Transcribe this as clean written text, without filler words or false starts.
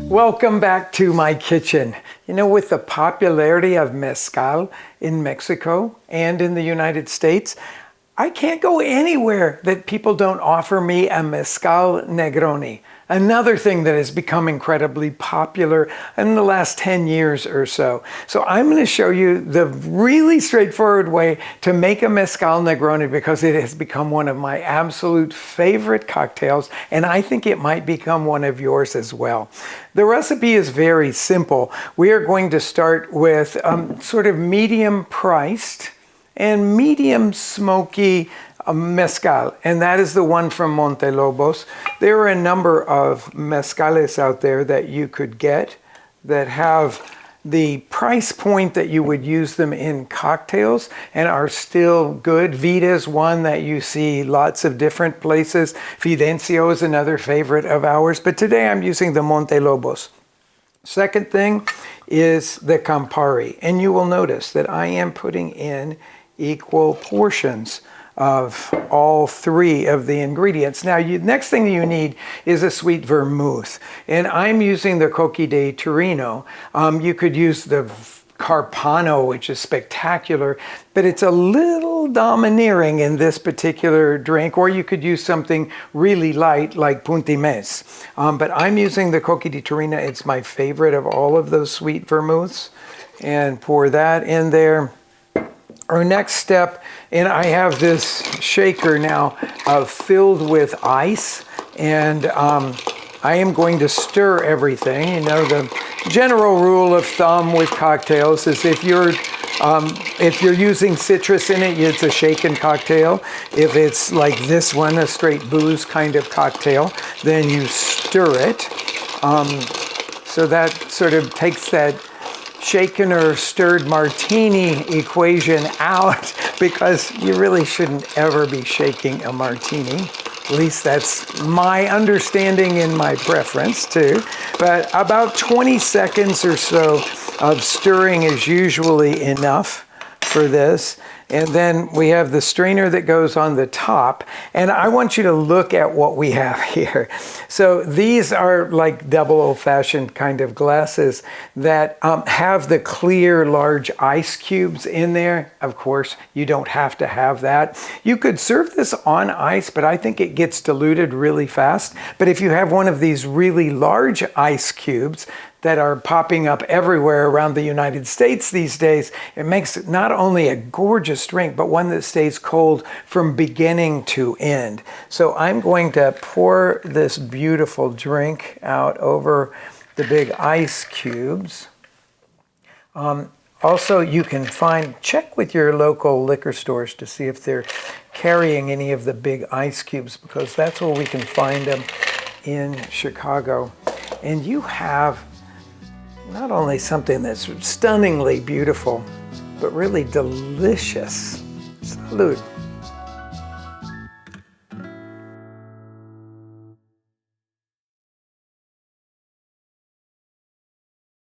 Welcome back to my kitchen. You know, with the popularity of mezcal in Mexico and in the United States, I can't go anywhere that people don't offer me a mezcal Negroni. Another thing that has become incredibly popular in the last 10 years or so. So I'm going to show you the really straightforward way to make a mezcal Negroni because it has become one of my absolute favorite cocktails, and I think it might become one of yours as well. The recipe is very simple. We are going to start with sort of medium priced and medium smoky mezcal, and that is the one from Montelobos. There are a number of mezcales out there that you could get that have the price point that you would use them in cocktails and are still good. Vita is one that you see lots of different places. Fidencio is another favorite of ours, but today I'm using the Montelobos. Second thing is the Campari, and you will notice that I am putting in equal portions of all three of the ingredients. Now, next thing you need is a sweet vermouth, and I'm using the Cocchi di Torino. You could use the Carpano, which is spectacular, but it's a little domineering in this particular drink, or you could use something really light like Punt. But I'm using the Cocchi di Torino. It's my favorite of all of those sweet vermouths, and pour that in there. Our next step, and I have this shaker now filled with ice, and I am going to stir everything. You know, the general rule of thumb with cocktails is if you're using citrus in it, it's a shaken cocktail. If it's like this one, a straight booze kind of cocktail, then you stir it. So that sort of takes that shaken or stirred martini equation out, because you really shouldn't ever be shaking a martini. At least that's my understanding and my preference too. But about 20 seconds or so of stirring is usually enough for this. And then we have the strainer that goes on the top. And I want you to look at what we have here. So these are like double old-fashioned kind of glasses that have the clear large ice cubes in there. Of course, you don't have to have that. You could serve this on ice, but I think it gets diluted really fast. But if you have one of these really large ice cubes that are popping up everywhere around the United States these days, it makes it not only a gorgeous drink, but one that stays cold from beginning to end. So I'm going to pour this beautiful drink out over the big ice cubes. Also, you can check with your local liquor stores to see if they're carrying any of the big ice cubes, because that's where we can find them in Chicago. And you have not only something that's stunningly beautiful, but really delicious. Salud.